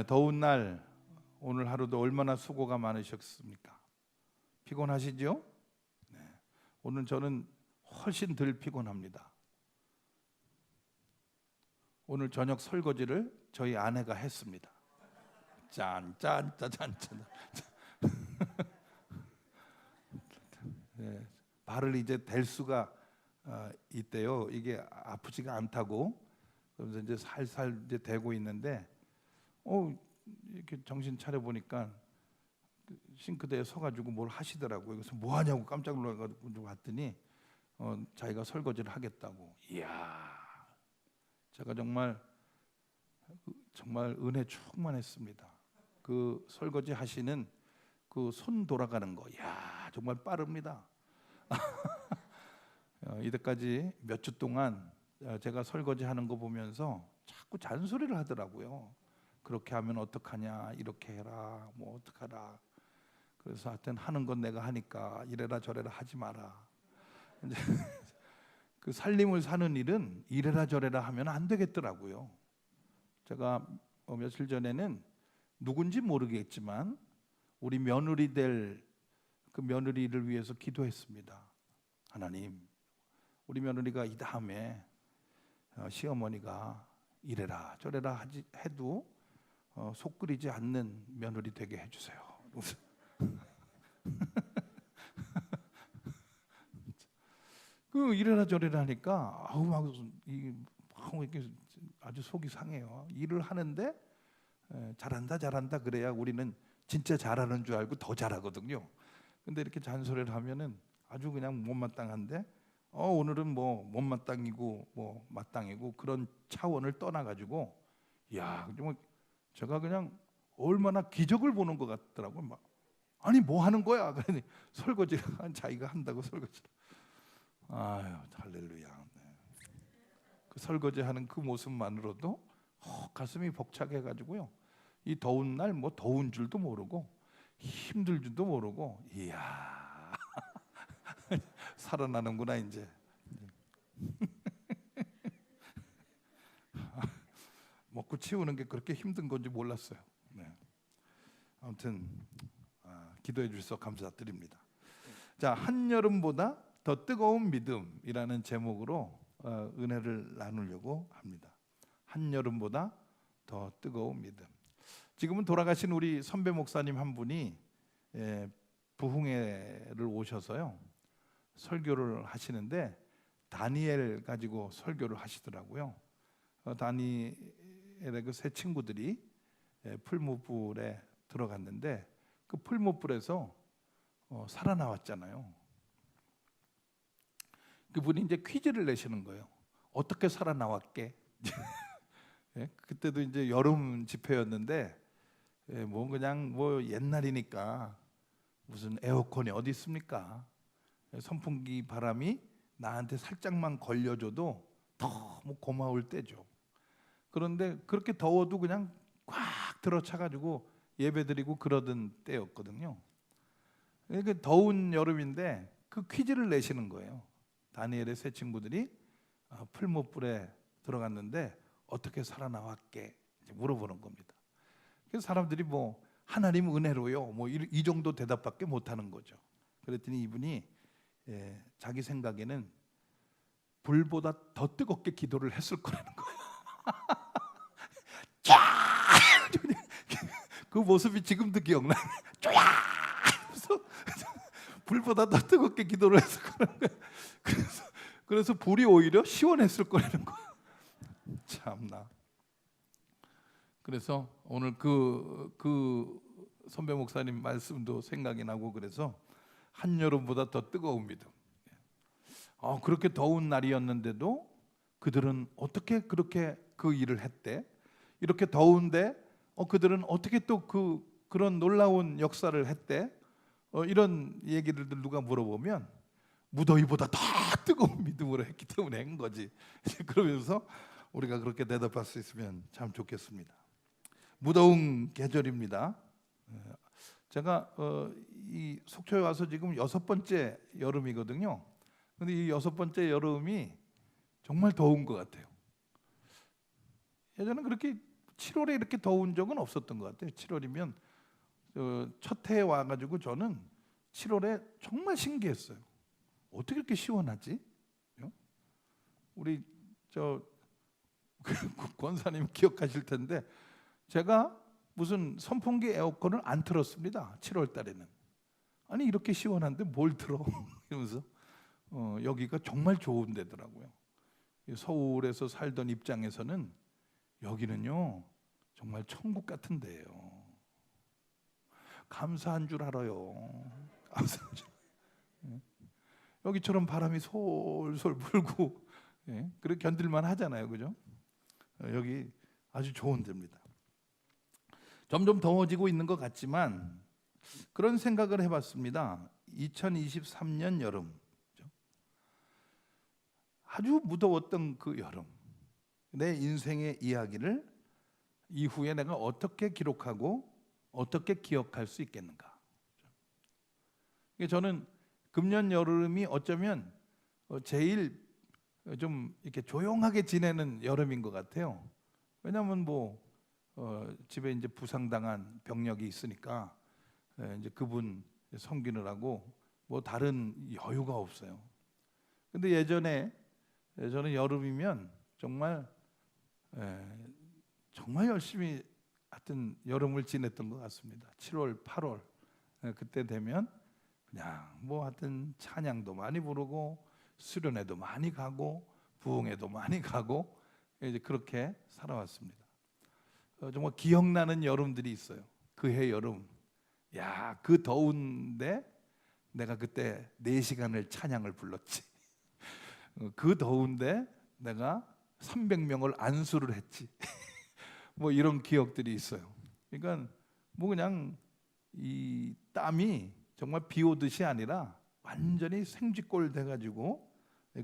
더운 날 오늘 하루도 얼마나 수고가 많으셨습니까? 피곤하시죠? 네. 오늘 저는 훨씬 덜 피곤합니다. 오늘 저녁 설거지를 저희 아내가 했습니다. 짠짠짠짠짠. 네, 발을 이제 댈 수가 있대요. 이게 아프지가 않다고. 그래서 이제 살살 이제 대고 있는데, 이렇게 정신 차려 보니까 싱크대에 서가지고 뭘 하시더라고요. 그래서 뭐 하냐고 깜짝 놀라가지고 봤더니 자기가 설거지를 하겠다고. 이야, 제가 정말 은혜 충만했습니다. 그 설거지 하시는 그 손 돌아가는 거, 이야 정말 빠릅니다. 이때까지 몇 주 동안 제가 설거지 하는 거 보면서 자꾸 잔소리를 하더라고요. 그렇게 하면 어떡하냐, 이렇게 해라, 뭐 어떡하라. 그래서 하여튼 하는 건 내가 하니까 이래라 저래라 하지 마라. 이제 그 살림을 사는 일은 이래라 저래라 하면 안 되겠더라고요. 제가 며칠 전에는 누군지 모르겠지만 우리 며느리 될 그 며느리를 위해서 기도했습니다. 하나님, 우리 며느리가 이 다음에 시어머니가 이래라 저래라 해도 속 끓이지 않는 며느리 되게 해주세요. 그 이래라 저래라 하니까 막 이렇게 아주 속이 상해요. 일을 하는데 잘한다 그래야 우리는 진짜 잘하는 줄 알고 더 잘하거든요. 근데 이렇게 잔소리를 하면은 아주 그냥 못마땅한데 오늘은 뭐 못마땅이고 뭐 마땅이고 그런 차원을 떠나가지고, 야 정말 제가 그냥 얼마나 기적을 보는 것 같더라고요. 막 아니 뭐 하는 거야? 그러니 설거지 자기가 한다고 설거지를. 아유 할렐루야. 네. 그 설거지하는 그 모습만으로도 가슴이 벅차게해가지고요. 이 더운 날 뭐 더운 줄도 모르고 힘들 줄도 모르고, 이야 살아나는구나 이제. 먹고 치우는 게 그렇게 힘든 건지 몰랐어요. 네. 아무튼 기도해 주셔서 감사드립니다. 자, 한여름보다 더 뜨거운 믿음이라는 제목으로 은혜를 나누려고 합니다. 한여름보다 더 뜨거운 믿음. 지금은 돌아가신 우리 선배 목사님 한 분이 부흥회를 오셔서요 설교를 하시는데 다니엘 가지고 설교를 하시더라고요. 다니엘의 그 세 친구들이 풀무불에 들어갔는데 그 풀무불에서 살아나왔잖아요. 그분이 이제 퀴즈를 내시는 거예요. 어떻게 살아나왔게? 그때도 이제 여름 집회였는데 뭐 그냥 뭐 옛날이니까 무슨 에어컨이 어디 있습니까? 선풍기 바람이 나한테 살짝만 걸려줘도 너무 고마울 때죠. 그런데 그렇게 더워도 그냥 꽉 들어차가지고 예배드리고 그러던 때였거든요. 그러니까 더운 여름인데 그 퀴즈를 내시는 거예요. 다니엘의 세 친구들이 풀무불에 들어갔는데 어떻게 살아나왔게 물어보는 겁니다. 그래서 사람들이 뭐 하나님 은혜로요 뭐 이 정도 대답밖에 못하는 거죠. 그랬더니 이분이 자기 생각에는 불보다 더 뜨겁게 기도를 했을 거라는 거예요. 그 모습이 지금도 기억나요. 불보다 더 뜨겁게 기도를 했을 거라는 거예요. 그래서 불이 오히려 시원했을 거라는 거예요. 참나. 그래서 오늘 그 선배 목사님 말씀도 생각이 나고 그래서 한여름보다 더 뜨거운 믿음. 그렇게 더운 날이었는데도 그들은 어떻게 그렇게 그 일을 했대? 이렇게 더운데 그들은 어떻게 또 그런 놀라운 역사를 했대? 이런 얘기를 누가 물어보면 무더위보다 더 뜨거운 믿음으로 했기 때문에 한 거지. 그러면서 우리가 그렇게 대답할 수 있으면 참 좋겠습니다. 무더운 계절입니다. 제가 이 속초에 와서 지금 6번째 여름이거든요. 근데 이 6번째 여름이 정말 더운 것 같아요. 예전엔 그렇게 7월에 이렇게 더운 적은 없었던 것 같아요. 7월이면 첫 해에 와가지고 저는 7월에 정말 신기했어요. 어떻게 이렇게 시원하지? 우리 저 권사님 기억하실 텐데 제가 무슨 선풍기 에어컨을 안 틀었습니다. 7월 달에는. 아니 이렇게 시원한데 뭘 틀어? 이러면서 여기가 정말 좋은 데더라고요. 서울에서 살던 입장에서는 여기는요 정말 천국 같은 데예요. 감사한 줄 알아요. 감사한 줄. 여기처럼 바람이 솔솔 불고 그래 견딜만 하잖아요, 그죠? 여기 아주 좋은 데입니다. 점점 더워지고 있는 것 같지만 그런 생각을 해봤습니다. 2023년 여름, 아주 무더웠던 그 여름, 내 인생의 이야기를 이후에 내가 어떻게 기록하고 어떻게 기억할 수 있겠는가? 저는 금년 여름이 어쩌면 제일 좀 이렇게 조용하게 지내는 여름인 것 같아요. 왜냐하면 집에 이제 부상당한 병력이 있으니까 이제 그분 섬기느라고 다른 여유가 없어요. 근데 예전에 저는 여름이면 정말 열심히 하여튼 여름을 지냈던 것 같습니다. 7월, 8월 그때 되면 그냥 하여튼 찬양도 많이 부르고 수련회도 많이 가고 부흥회도 많이 가고 이제 그렇게 살아왔습니다. 정말 기억나는 여름들이 있어요. 그 해 여름, 그 더운데 내가 그때 4시간을 찬양을 불렀지. 그 더운데 내가 300명을 안수를 했지. 이런 기억들이 있어요. 그러니까 그냥 이 땀이 정말 비 오듯이 아니라 완전히 생쥐골 돼가지고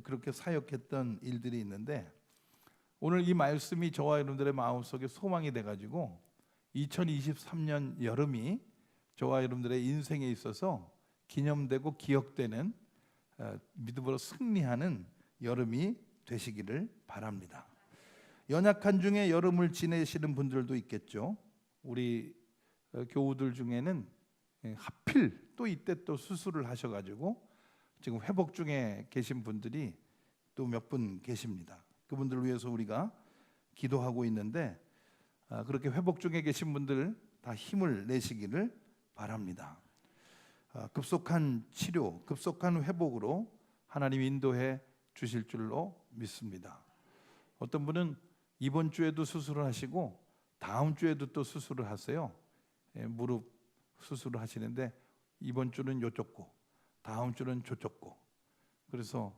그렇게 사역했던 일들이 있는데 오늘 이 말씀이 저와 여러분들의 마음속에 소망이 돼가지고 2023년 여름이 저와 여러분들의 인생에 있어서 기념되고 기억되는 믿음으로 승리하는 여름이 되시기를 바랍니다. 연약한 중에 여름을 지내시는 분들도 있겠죠. 우리 교우들 중에는 하필 또 이때 또 수술을 하셔가지고 지금 회복 중에 계신 분들이 또 몇 분 계십니다. 그분들을 위해서 우리가 기도하고 있는데 그렇게 회복 중에 계신 분들 다 힘을 내시기를 바랍니다. 급속한 치료, 급속한 회복으로 하나님 인도해 주실 줄로 믿습니다. 어떤 분은 이번 주에도 수술을 하시고 다음 주에도 또 수술을 하세요. 무릎 수술을 하시는데 이번 주는 이쪽 거, 다음 주는 저쪽 거. 그래서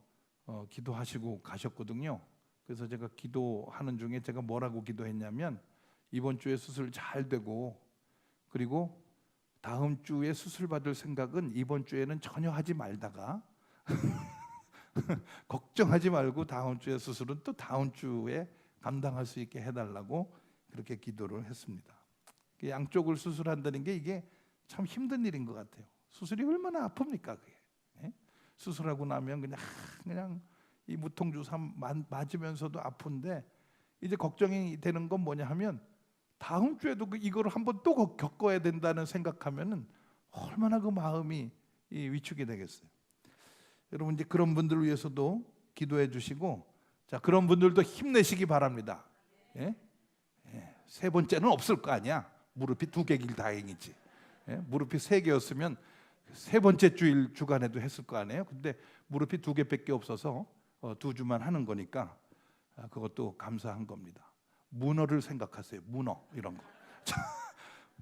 기도하시고 가셨거든요. 그래서 제가 기도하는 중에 제가 뭐라고 기도했냐면 이번 주에 수술 잘 되고 그리고 다음 주에 수술 받을 생각은 이번 주에는 전혀 하지 말다가 걱정하지 말고 다음 주에 수술은 또 다음 주에 감당할 수 있게 해달라고 그렇게 기도를 했습니다. 양쪽을 수술한다는 게 이게 참 힘든 일인 것 같아요. 수술이 얼마나 아픕니까 그게. 수술하고 나면 그냥 이 무통주사 맞으면서도 아픈데 이제 걱정이 되는 건 뭐냐 하면 다음 주에도 이거를 한번 또 겪어야 된다는 생각하면은 얼마나 그 마음이 위축이 되겠어요. 여러분 이제 그런 분들을 위해서도 기도해 주시고 자 그런 분들도 힘내시기 바랍니다. 세 번째는 없을 거 아니야. 무릎이 2개길 다행이지. 무릎이 3개였으면 세 번째 주간에도 했을 거 아니에요. 근데 무릎이 2개밖에 없어서 2주만 하는 거니까 그것도 감사한 겁니다. 문어를 생각하세요. 문어 이런 거.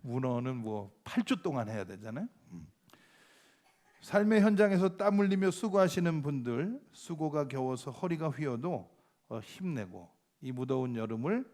문어는 8주 동안 해야 되잖아요. 삶의 현장에서 땀 흘리며 수고하시는 분들, 수고가 겨워서 허리가 휘어도 힘내고 이 무더운 여름을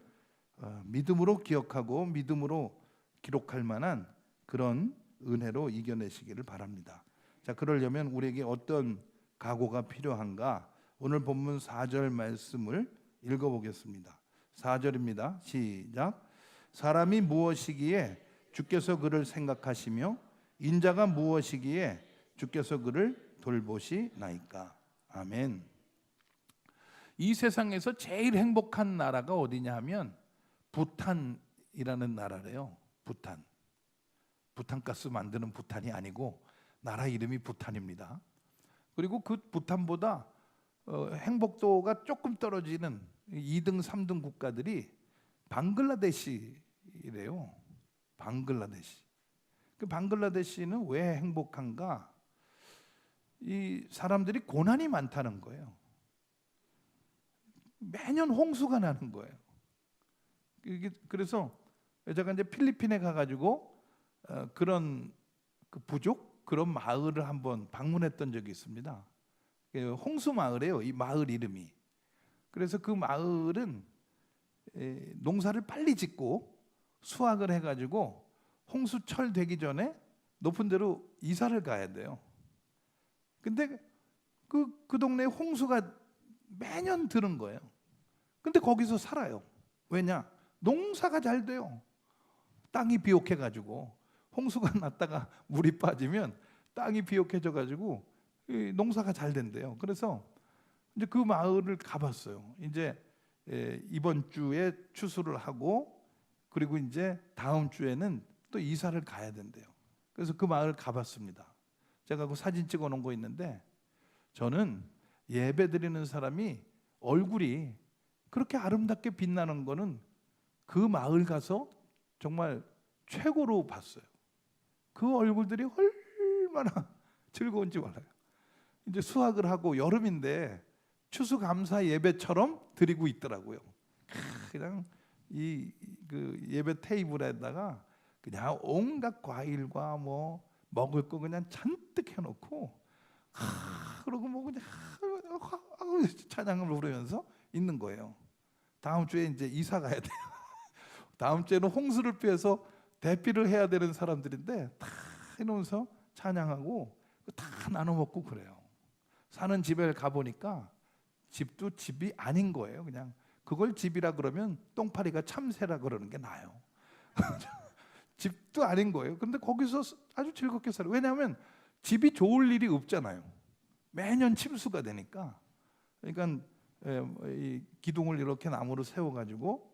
믿음으로 기억하고 믿음으로 기록할 만한 그런 은혜로 이겨내시기를 바랍니다. 자, 그러려면 우리에게 어떤 각오가 필요한가? 오늘 본문 4절 말씀을 읽어보겠습니다. 4절입니다. 시작. 사람이 무엇이기에 주께서 그를 생각하시며 인자가 무엇이기에 주께서 그를 돌보시나이까. 아멘. 이 세상에서 제일 행복한 나라가 어디냐 하면 부탄이라는 나라래요. 부탄. 부탄가스 만드는 부탄이 아니고 나라 이름이 부탄입니다. 그리고 그 부탄보다 행복도가 조금 떨어지는 2등, 3등 국가들이 방글라데시래요. 방글라데시. 그 방글라데시는 왜 행복한가? 이 사람들이 고난이 많다는 거예요. 매년 홍수가 나는 거예요. 그래서 제가 이제 필리핀에 가가지고 그런 그 부족 그런 마을을 한번 방문했던 적이 있습니다. 홍수 마을이에요. 이 마을 이름이. 그래서 그 마을은 농사를 빨리 짓고 수확을 해가지고 홍수철 되기 전에 높은 데로 이사를 가야 돼요. 근데 그 동네에 홍수가 매년 드는 거예요. 근데 거기서 살아요. 왜냐? 농사가 잘 돼요. 땅이 비옥해가지고 홍수가 났다가 물이 빠지면 땅이 비옥해져가지고 농사가 잘 된대요. 그래서 이제 그 마을을 가봤어요. 이제 이번 주에 추수를 하고 그리고 이제 다음 주에는 또 이사를 가야 된대요. 그래서 그 마을 가봤습니다. 제가 그 사진 찍어놓은 거 있는데 저는 예배 드리는 사람이 얼굴이 그렇게 아름답게 빛나는 거는 그 마을 가서 정말 최고로 봤어요. 그 얼굴들이 얼마나 즐거운지 몰라요. 이제 수학을 하고 여름인데 추수감사 예배처럼 드리고 있더라고요. 그냥 그 예배 테이블에다가 그냥 온갖 과일과 뭐 먹을 거 그냥 잔뜩 해놓고 그러고 뭐 그냥 찬양을 부르면서 있는 거예요. 다음 주에 이제 이사 가야 돼요. 다음 주에는 홍수를 피해서 대피를 해야 되는 사람들인데 다 해놓으면서 찬양하고 다 나눠 먹고 그래요. 사는 집에 가보니까 집도 집이 아닌 거예요. 그냥 그걸 집이라 그러면 똥파리가 참새라 그러는 게 나아요. 집도 아닌 거예요. 근데 거기서 아주 즐겁게 살아요. 왜냐하면 집이 좋을 일이 없잖아요. 매년 침수가 되니까. 그러니까 이 기둥을 이렇게 나무로 세워가지고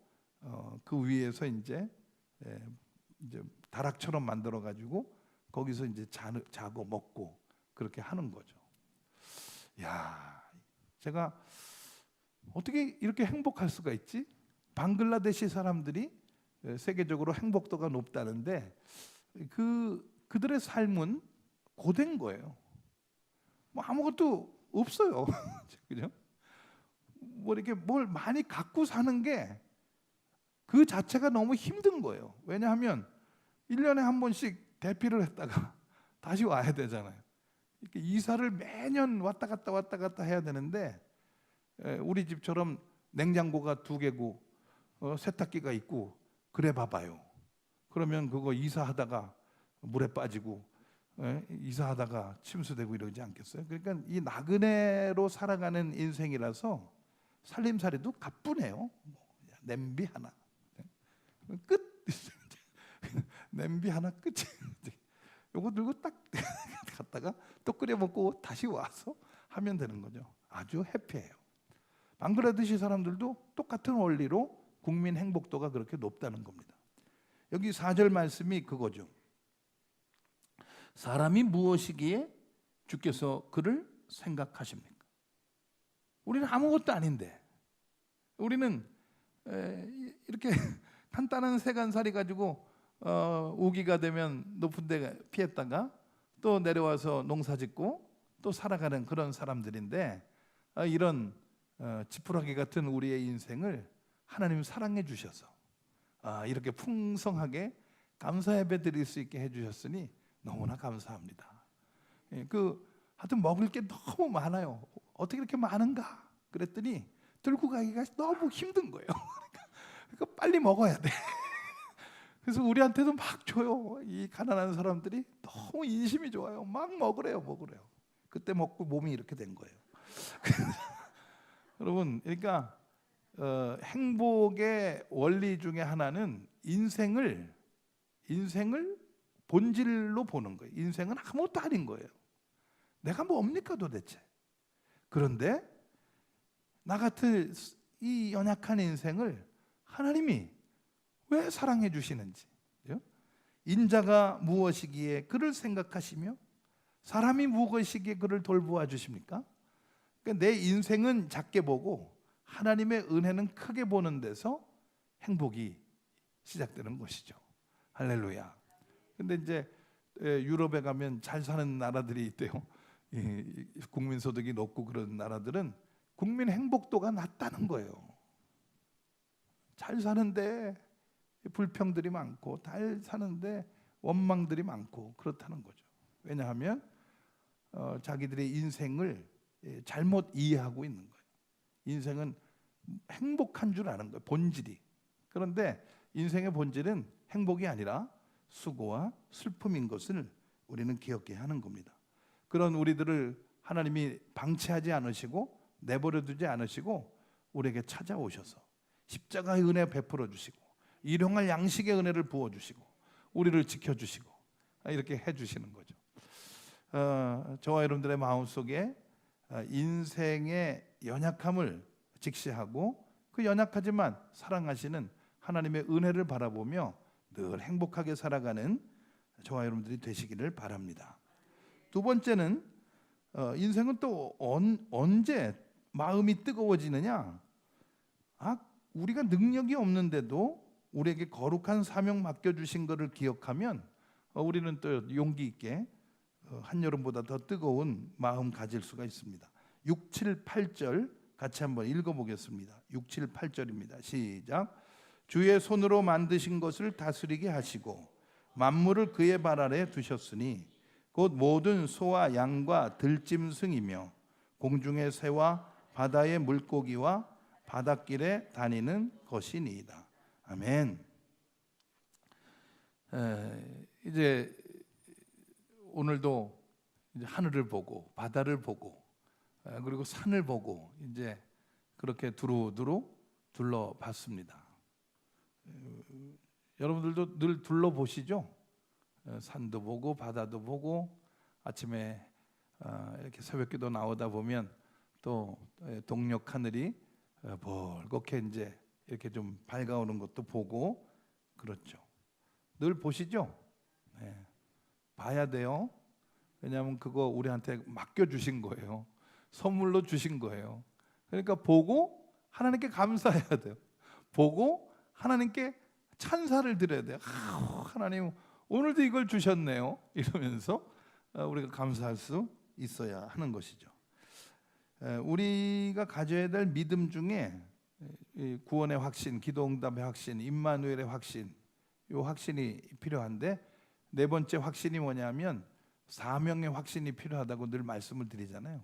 그 위에서 이제 다락처럼 만들어가지고 거기서 이제 자고 먹고 그렇게 하는 거죠. 야, 제가 어떻게 이렇게 행복할 수가 있지? 방글라데시 사람들이 세계적으로 행복도가 높다는데 그들의 삶은 고된 거예요. 뭐 아무것도 없어요. 그죠? 뭐 이렇게 뭘 많이 갖고 사는 게 그 자체가 너무 힘든 거예요. 왜냐하면 1년에 한 번씩 대피를 했다가 다시 와야 되잖아요. 이렇게 이사를 매년 왔다 갔다 해야 되는데 우리 집처럼 냉장고가 2개고 세탁기가 있고 그래 봐봐요. 그러면 그거 이사하다가 물에 빠지고 이사하다가 침수되고 이러지 않겠어요? 그러니까 이 나그네로 살아가는 인생이라서 살림살이도 가뿐해요. 냄비 하나 끝. 냄비 하나 끝이. 요거 들고 딱 갔다가 또 끓여 먹고 다시 와서 하면 되는 거죠. 아주 해피해요. 방글라데시 사람들도 똑같은 원리로 국민 행복도가 그렇게 높다는 겁니다. 여기 4절 말씀이 그거죠. 사람이 무엇이기에 주께서 그를 생각하십니까? 우리는 아무것도 아닌데 우리는 이렇게 간단한 세간살이 가지고 우기가 되면 높은 데 피했다가 또 내려와서 농사짓고 또 살아가는 그런 사람들인데 이런 지푸라기 같은 우리의 인생을 하나님 사랑해 주셔서 이렇게 풍성하게 감사 예배 드릴 수 있게 해주셨으니 너무나 감사합니다. 하여튼 먹을 게 너무 많아요. 어떻게 이렇게 많은가? 그랬더니 들고 가기가 너무 힘든 거예요. 그러니까 빨리 먹어야 돼. 그래서 우리한테도 막 줘요. 이 가난한 사람들이 너무 인심이 좋아요. 막 먹으래요. 그때 먹고 몸이 이렇게 된 거예요. 여러분, 그러니까 행복의 원리 중에 하나는 인생을 본질로 보는 거예요. 인생은 아무것도 아닌 거예요. 내가 뭡니까 도대체? 그런데 나 같은 이 연약한 인생을 하나님이 왜 사랑해 주시는지, 그죠? 인자가 무엇이기에 그를 생각하시며 사람이 무엇이기에 그를 돌보아 주십니까? 그러니까 내 인생은 작게 보고 하나님의 은혜는 크게 보는 데서 행복이 시작되는 것이죠. 할렐루야. 근데 이제 유럽에 가면 잘 사는 나라들이 있대요. 국민 소득이 높고 그런 나라들은 국민 행복도가 낮다는 거예요. 잘 사는데 불평들이 많고, 잘 사는데 원망들이 많고 그렇다는 거죠. 왜냐하면 자기들의 인생을 잘못 이해하고 있는 거예요. 인생은 행복한 줄 아는 거예요, 본질이. 그런데 인생의 본질은 행복이 아니라 수고와 슬픔인 것을 우리는 기억해야 하는 겁니다. 그런 우리들을 하나님이 방치하지 않으시고 내버려 두지 않으시고 우리에게 찾아오셔서 십자가의 은혜 베풀어 주시고 일용할 양식의 은혜를 부어 주시고 우리를 지켜 주시고 이렇게 해 주시는 거죠. 저와 여러분들의 마음속에 인생의 연약함을 직시하고 그 연약하지만 사랑하시는 하나님의 은혜를 바라보며 늘 행복하게 살아가는 저와 여러분들이 되시기를 바랍니다. 두 번째는 인생은 또 언제 마음이 뜨거워지느냐? 우리가 능력이 없는데도 우리에게 거룩한 사명 맡겨주신 것을 기억하면 우리는 또 용기 있게 한여름보다 더 뜨거운 마음 가질 수가 있습니다. 6, 7, 8절 같이 한번 읽어보겠습니다. 6, 7, 8절입니다. 시작. 주의 손으로 만드신 것을 다스리게 하시고 만물을 그의 발 아래 두셨으니 곧 모든 소와 양과 들짐승이며 공중의 새와 바다의 물고기와 바닷길에 다니는 것이니이다. 아멘. 이제 오늘도 이제 하늘을 보고 바다를 보고 그리고 산을 보고 이제 그렇게 두루두루 둘러봤습니다. 여러분들도 늘 둘러보시죠? 산도 보고 바다도 보고 아침에 이렇게 새벽기도 나오다 보면 또 동력 하늘이 벌겋게 이제 이렇게 좀 밝아오는 것도 보고 그렇죠. 늘 보시죠? 네. 봐야 돼요. 왜냐하면 그거 우리한테 맡겨주신 거예요. 선물로 주신 거예요. 그러니까 보고 하나님께 감사해야 돼요. 보고 하나님께 찬사를 드려야 돼요. 하나님 오늘도 이걸 주셨네요. 이러면서 우리가 감사할 수 있어야 하는 것이죠. 우리가 가져야 될 믿음 중에 구원의 확신, 기도응답의 확신, 임마누엘의 확신, 이 확신이 필요한데 네 번째 확신이 뭐냐면 사명의 확신이 필요하다고 늘 말씀을 드리잖아요.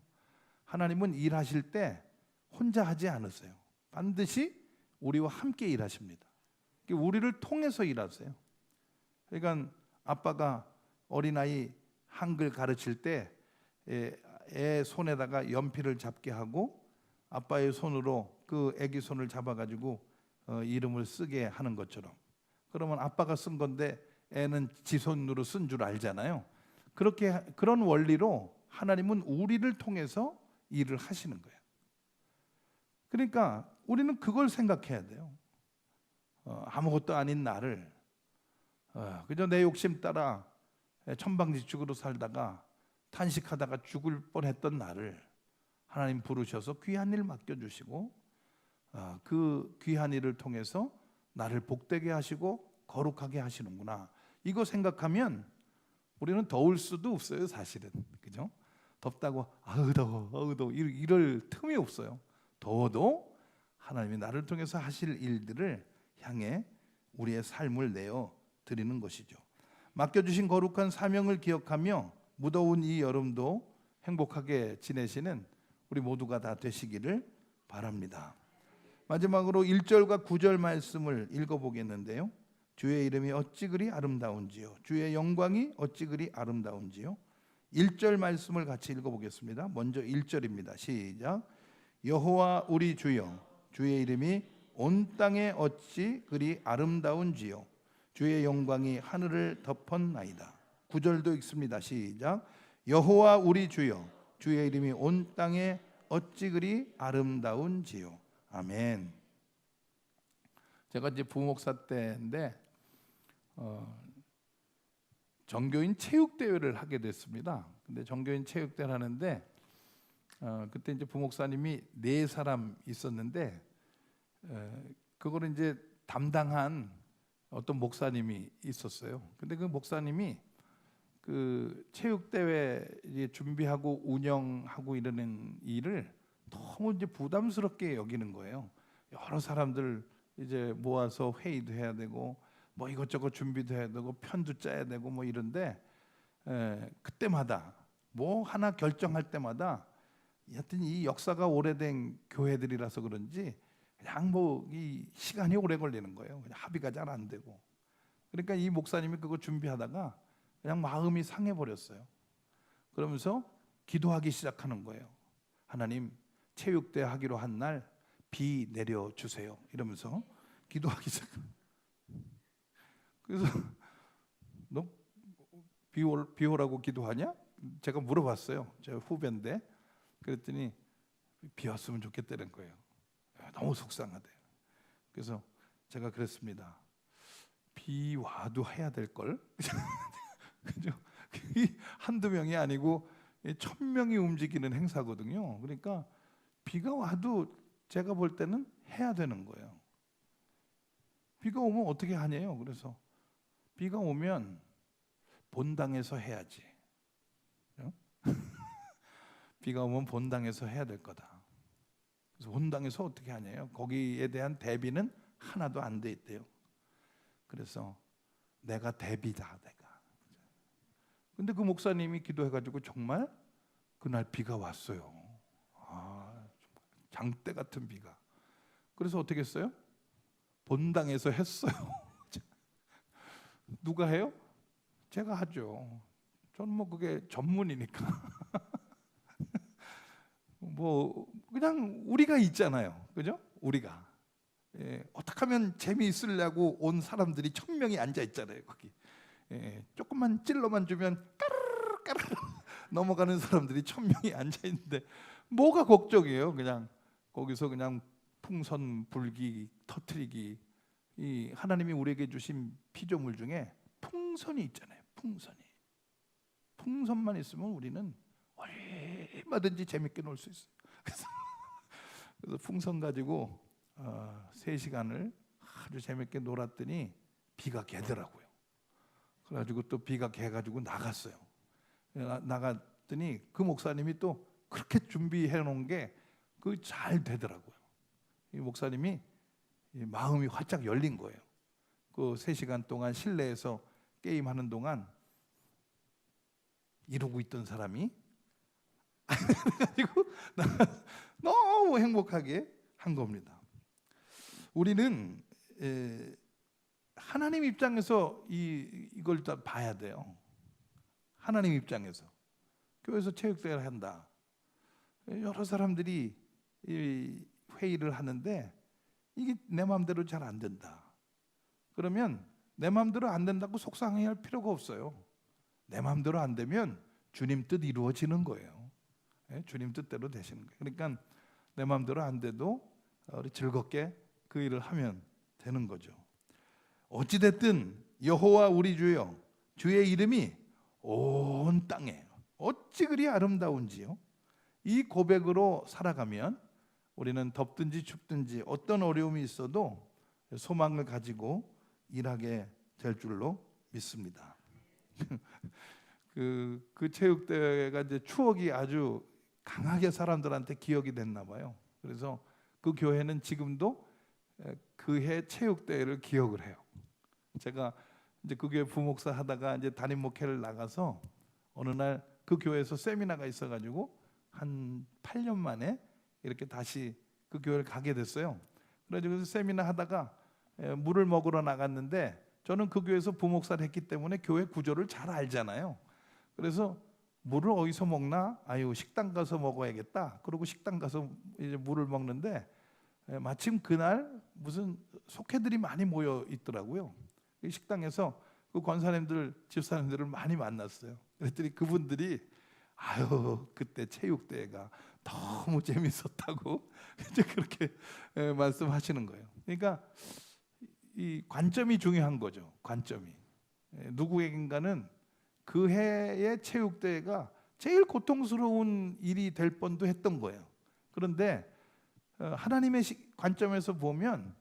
하나님은 일하실 때 혼자 하지 않으세요. 반드시 우리와 함께 일하십니다. 우리를 통해서 일하세요. 그러니까 아빠가 어린아이 한글 가르칠 때 애 손에다가 연필을 잡게 하고 아빠의 손으로 그 애기 손을 잡아가지고 이름을 쓰게 하는 것처럼, 그러면 아빠가 쓴 건데 애는 지 손으로 쓴 줄 알잖아요. 그런 원리로 하나님은 우리를 통해서 일을 하시는 거예요. 그러니까 우리는 그걸 생각해야 돼요. 아무것도 아닌 나를 그저 내 욕심 따라 천방지축으로 살다가 탄식하다가 죽을 뻔했던 나를 하나님 부르셔서 귀한 일 맡겨주시고 그 귀한 일을 통해서 나를 복되게 하시고 거룩하게 하시는구나. 이거 생각하면 우리는 더울 수도 없어요, 사실은. 그죠? 덥다고 더워 이럴 틈이 없어요. 더워도 하나님이 나를 통해서 하실 일들을 향해 우리의 삶을 내어 드리는 것이죠. 맡겨주신 거룩한 사명을 기억하며 무더운 이 여름도 행복하게 지내시는 우리 모두가 다 되시기를 바랍니다. 마지막으로 1절과 9절 말씀을 읽어보겠는데요. 주의 이름이 어찌 그리 아름다운지요, 주의 영광이 어찌 그리 아름다운지요. 1절 말씀을 같이 읽어보겠습니다. 먼저 1절입니다. 시작. 여호와 우리 주여, 주의 이름이 온 땅에 어찌 그리 아름다운지요, 주의 영광이 하늘을 덮었나이다. 9절도 읽습니다. 시작. 여호와 우리 주여, 주의 이름이 온 땅에 어찌 그리 아름다운지요. 아멘. 제가 이제 부목사 때인데 정교인 체육 대회를 하게 됐습니다. 근데 정교인 체육 대회를 하는데 그때 이제 부목사님이 4사람 있었는데 그거를 이제 담당한 어떤 목사님이 있었어요. 근데 그 목사님이 그 체육 대회 준비하고 운영하고 이러는 일을 너무 이제 부담스럽게 여기는 거예요. 여러 사람들 이제 모아서 회의도 해야 되고 뭐 이것저것 준비도 해야 되고 편도 짜야 되고 뭐 이런데 그때마다 뭐 하나 결정할 때마다 하여튼 이 역사가 오래된 교회들이라서 그런지 그냥 뭐 이 시간이 오래 걸리는 거예요. 그냥 합의가 잘 안 되고. 그러니까 이 목사님이 그거 준비하다가 그냥 마음이 상해 버렸어요. 그러면서 기도하기 시작하는 거예요. 하나님, 체육대 하기로 한 날 비 내려 주세요. 이러면서 기도하기 시작. 그래서 너 비 오라고 기도하냐? 제가 물어봤어요. 제 후배인데. 그랬더니 비 왔으면 좋겠다는 거예요. 너무 속상하대요. 그래서 제가 그랬습니다. 비 와도 해야 될 걸. 그죠? 한두 명이 아니고 1000명이 움직이는 행사거든요. 그러니까 비가 와도 제가 볼 때는 해야 되는 거예요. 비가 오면 어떻게 하냐요. 그래서 비가 오면 본당에서 해야지. 비가 오면 본당에서 해야 될 거다. 그래서 본당에서 어떻게 하냐요. 거기에 대한 대비는 하나도 안 돼 있대요. 그래서 내가 대비다, 내가. 근데 그 목사님이 기도해가지고 정말 그날 비가 왔어요. 장대 같은 비가. 그래서 어떻게 했어요? 본당에서 했어요. 누가 해요? 제가 하죠. 저는 뭐 그게 전문이니까. 뭐 그냥 우리가 있잖아요, 그죠? 우리가 어떻게 하면 재미있으려고 온 사람들이 1000명이 앉아 있잖아요, 거기. 조금만 찔러만 주면 까르르 까르르 넘어가는 사람들이 1000명이 앉아 있는데 뭐가 걱정이에요? 그냥 거기서 그냥 풍선 불기 터트리기. 이 하나님이 우리에게 주신 피조물 중에 풍선이 있잖아요. 풍선만 있으면 우리는 얼마든지 재밌게 놀 수 있어요. 그래서 풍선 가지고 3시간을 아주 재밌게 놀았더니 비가 개더라고요. 그래가지고 또 비가 개가지고 나갔어요. 나갔더니 그 목사님이 또 그렇게 준비해 놓은 게 그 잘 되더라고요. 이 목사님이 마음이 활짝 열린 거예요. 그 3시간 동안 실내에서 게임하는 동안 이러고 있던 사람이 그래가지고 너무 행복하게 한 겁니다. 우리는 하나님 입장에서 이걸 다 봐야 돼요. 하나님 입장에서 교회에서 체육대회를 한다. 여러 사람들이 회의를 하는데 이게 내 마음대로 잘 안 된다. 그러면 내 마음대로 안 된다고 속상해할 필요가 없어요. 내 마음대로 안 되면 주님 뜻 이루어지는 거예요. 주님 뜻대로 되시는 거예요. 그러니까 내 마음대로 안 돼도 우리 즐겁게 그 일을 하면 되는 거죠. 어찌됐든 여호와 우리 주여, 주의 이름이 온 땅에 어찌 그리 아름다운지요. 이 고백으로 살아가면 우리는 덥든지 춥든지 어떤 어려움이 있어도 소망을 가지고 일하게 될 줄로 믿습니다. 그 체육대회가 이제 추억이 아주 강하게 사람들한테 기억이 됐나 봐요. 그래서 그 교회는 지금도 그해 체육대회를 기억을 해요. 제가 이제 그 교회 부목사 하다가 이제 담임 목회를 나가서 어느 날 그 교회에서 세미나가 있어가지고 한 8년 만에 이렇게 다시 그 교회를 가게 됐어요. 그래서 세미나 하다가 물을 먹으러 나갔는데 저는 그 교회에서 부목사를 했기 때문에 교회 구조를 잘 알잖아요. 그래서 물을 어디서 먹나? 아유, 식당 가서 먹어야겠다. 그러고 식당 가서 이제 물을 먹는데 마침 그날 무슨 속회들이 많이 모여 있더라고요. 이 식당에서 그 권사님들, 집사님들을 많이 만났어요. 그랬더니 그분들이 아유, 그때 체육대회가 너무 재밌었다고 이제 그렇게 말씀하시는 거예요. 그러니까 이 관점이 중요한 거죠. 관점이. 누구에겐가는 그 해의 체육대회가 제일 고통스러운 일이 될 뻔도 했던 거예요. 그런데 하나님의 관점에서 보면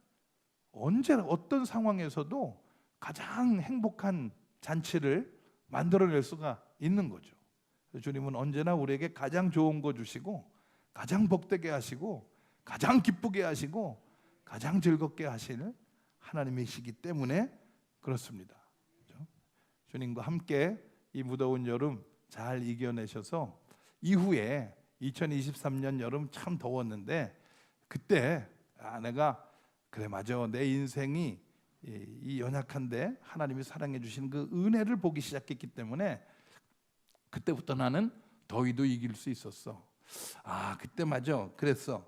언제나 어떤 상황에서도 가장 행복한 잔치를 만들어낼 수가 있는 거죠. 주님은 언제나 우리에게 가장 좋은 거 주시고 가장 복되게 하시고 가장 기쁘게 하시고 가장 즐겁게 하실 하나님이시기 때문에 그렇습니다. 그렇죠? 주님과 함께 이 무더운 여름 잘 이겨내셔서 이후에 2023년 여름 참 더웠는데 그때 내가 그래 맞아 내 인생이 이 연약한데 하나님이 사랑해 주시는 그 은혜를 보기 시작했기 때문에 그때부터 나는 더위도 이길 수 있었어. 그때 맞아 그랬어.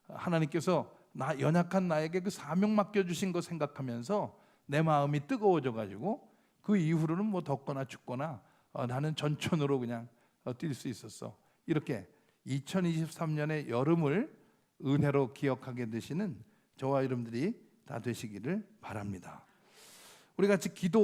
하나님께서 나 연약한 나에게 그 사명 맡겨주신 거 생각하면서 내 마음이 뜨거워져 가지고 그 이후로는 뭐 덥거나 춥거나 나는 전천으로 그냥 뛸 수 있었어. 이렇게 2023년의 여름을 은혜로 기억하게 되시는 저와 여러분들이 다 되시기를 바랍니다. 우리 같이 기도